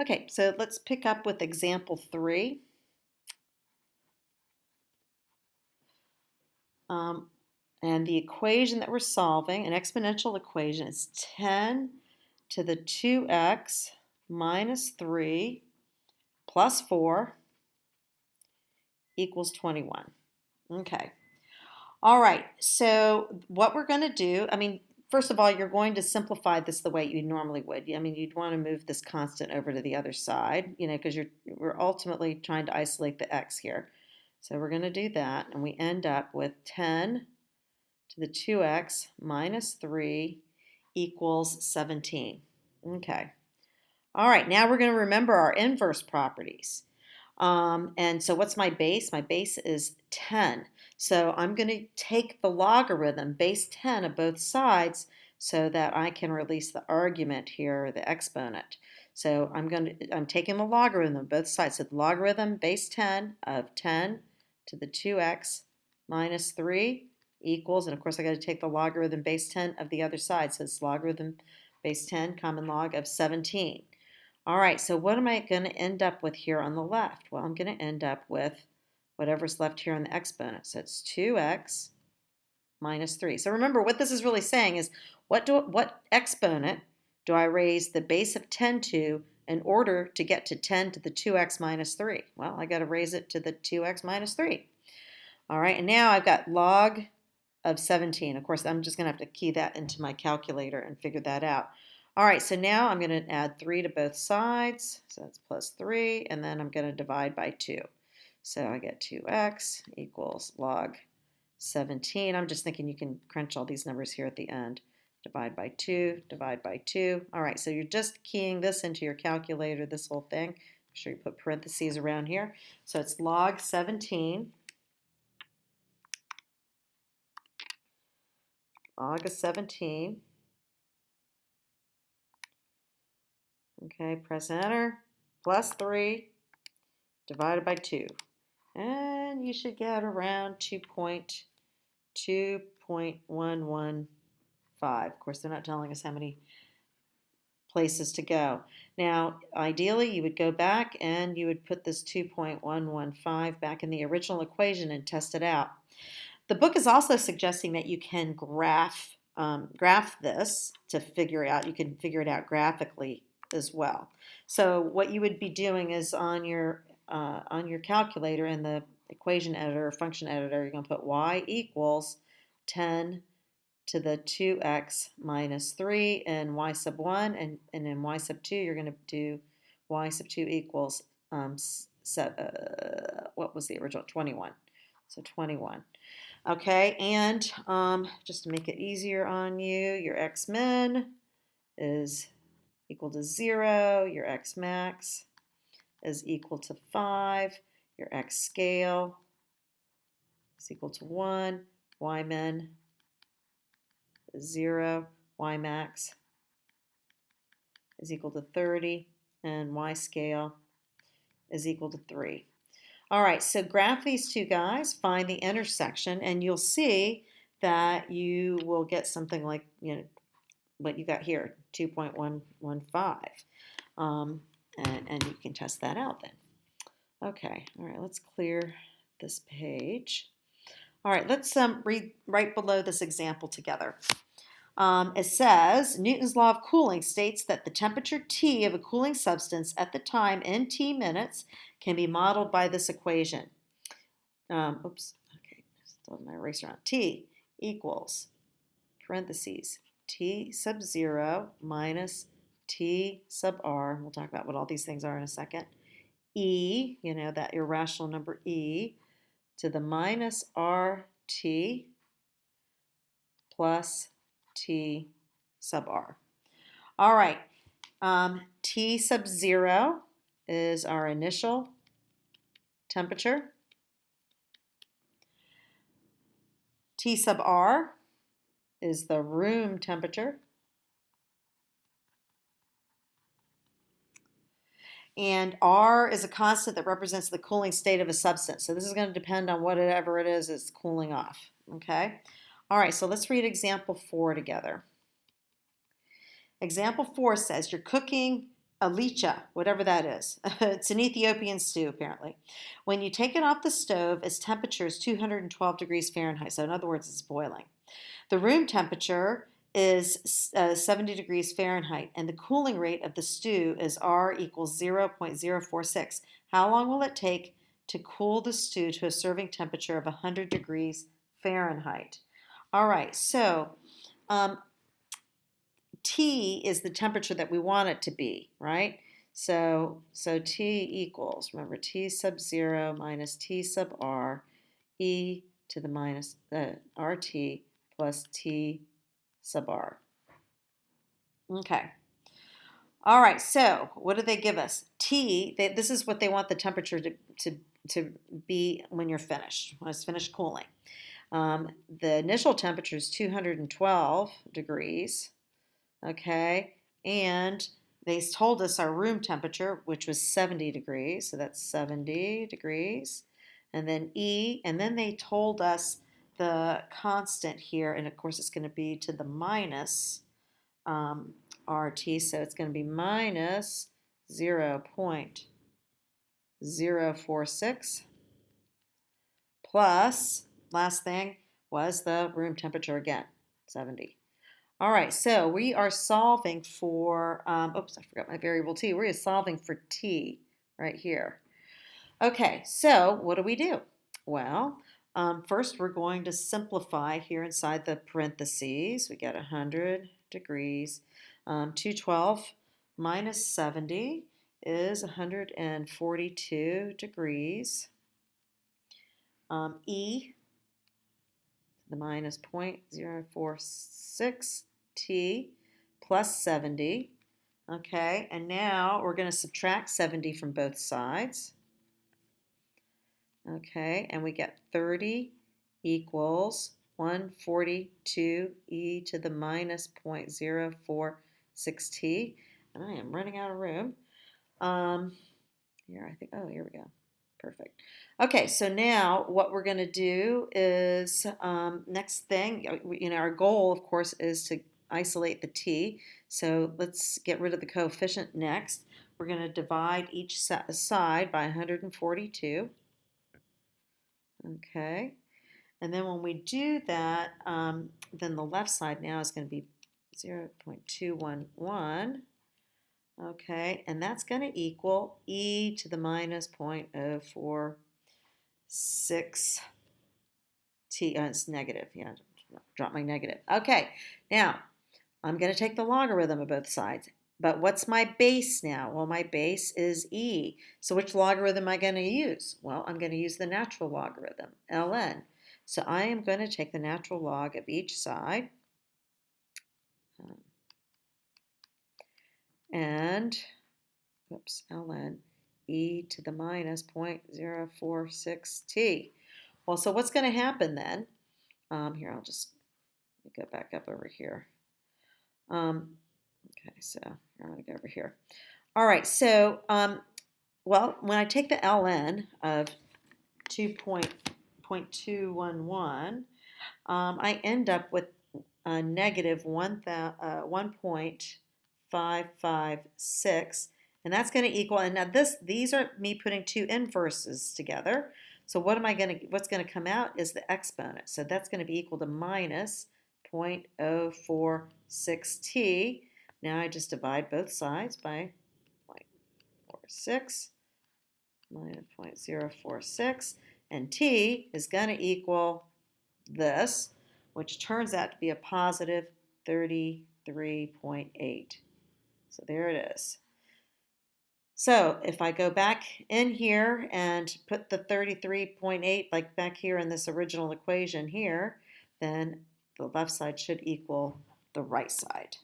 Okay, so let's pick up with example 3. And the equation that we're solving, an exponential equation, is 10 to the 2x minus 3 plus 4 equals 21. Okay. All right, so what we're going to do, first of all, you're going to simplify this the way you normally would. You'd want to move this constant over to the other side, because we're ultimately trying to isolate the x here. So we're going to do that, and we end up with 10 to the 2x minus 3 equals 17. Okay. All right, now we're going to remember our inverse properties. And so what's my base? My base is 10. So I'm going to take the logarithm, base 10 of both sides, so that I can release the argument here, the exponent. So I'm taking the logarithm of both sides. So the logarithm base 10 of 10 to the 2x minus 3 equals, and of course I got to take the logarithm base 10 of the other side. So it's logarithm base 10 common log of 17. All right, so what am I going to end up with here on the left? Well, I'm going to end up with whatever's left here on the exponent. So it's 2x minus 3. So remember, what this is really saying is what exponent do I raise the base of 10 to in order to get to 10 to the 2x minus 3? Well, I got to raise it to the 2x minus 3. All right, and now I've got log of 17. Of course, I'm just going to have to key that into my calculator and figure that out. All right, so now I'm going to add 3 to both sides. So that's plus 3, and then I'm going to divide by 2. So I get 2x equals log 17. I'm just thinking you can crunch all these numbers here at the end. Divide by 2, divide by 2. All right, so you're just keying this into your calculator, this whole thing. Make sure you put parentheses around here. So it's log 17. Log of 17. Okay, press enter. Plus 3 divided by 2. And you should get around 2.115. Of course, they're not telling us how many places to go. Now, ideally, you would go back and you would put this 2.115 back in the original equation and test it out. The book is also suggesting that you can graph this to figure it out. You can figure it out graphically as well. So what you would be doing is on your calculator in the equation editor or function editor, you're going to put y equals 10 to the 2x minus 3 and y sub 1, and in y sub 2 you're going to do y sub 2 equals what was the original? 21. So 21. Okay, and just to make it easier on you, your x min is equal to 0, your x max is equal to 5, your x scale is equal to 1, y min is 0, y max is equal to 30, and y scale is equal to 3. All right, so graph these two guys, find the intersection, and you'll see that you will get something like, what you got here, 2.115. And you can test that out then. Okay, all right, let's clear this page. All right, let's read right below this example together. It says, Newton's law of cooling states that the temperature T of a cooling substance at the time in T minutes can be modeled by this equation. Okay, still have my eraser on. T equals, parentheses, T sub 0 minus T sub R. We'll talk about what all these things are in a second. E, that irrational number E, to the minus RT plus T sub R. All right, T sub 0 is our initial temperature. T sub R is the room temperature. And R is a constant that represents the cooling state of a substance. So this is going to depend on whatever it is it's cooling off. Okay? All right, so let's read example 4 together. Example 4 says you're cooking alicha, whatever that is. It's an Ethiopian stew, apparently. When you take it off the stove, its temperature is 212 degrees Fahrenheit. So, in other words, it's boiling. The room temperature is 70 degrees Fahrenheit, and the cooling rate of the stew is R equals 0.046. How long will it take to cool the stew to a serving temperature of 100 degrees Fahrenheit? All right, so um, T is the temperature that we want it to be, right? So T equals, remember, T sub 0 minus T sub R, e to the minus RT plus T sub R. Okay. All right, so what do they give us? This is what they want the temperature to be when you're finished, when it's finished cooling. The initial temperature is 212 degrees, okay? And they told us our room temperature, which was 70 degrees, so that's 70 degrees. And then E, and then they told us the constant here, and of course it's going to be to the minus RT, so it's going to be minus 0.046 plus, last thing was the room temperature again, 70. All right, so we are solving for, oops, I forgot my variable t. We're solving for t right here. Okay, so what do? Well, first we're going to simplify here inside the parentheses. We get 100 degrees. 212 minus 70 is 142 degrees. E, the minus 0.046 t plus 70. Okay, and now we're going to subtract 70 from both sides. Okay, and we get 30 equals 142 e to the minus 0.046 t. And I am running out of room. Here, I think, oh, here we go. Perfect. Okay, so now what we're going to do is, next thing, our goal, of course, is to isolate the t. So let's get rid of the coefficient next. We're going to divide each side by 142. Okay, and then when we do that, then the left side now is going to be 0.211. Okay, and that's going to equal e to the minus 0.046 t. It's negative. Yeah, drop my negative. Okay, now I'm going to take the logarithm of both sides. But what's my base now? Well, my base is e. So which logarithm am I going to use? Well, I'm going to use the natural logarithm, ln. So I am going to take the natural log of each side. And, oops, ln e to the minus 0.046 t. Well, so what's going to happen then? Here, I'll just go back up over here. Okay, so I'm going to go over here. All right, so, well, when I take the ln of 2.211, I end up with a negative 1.556, and that's going to equal, and now these are me putting two inverses together. So what's going to come out is the exponent. So that's going to be equal to minus 0.046t. Now I just divide both sides by 0.46 minus 0.046, and t is going to equal this, which turns out to be a positive 33.8. So there it is. So if I go back in here and put the 33.8 like back here in this original equation here, then the left side should equal the right side.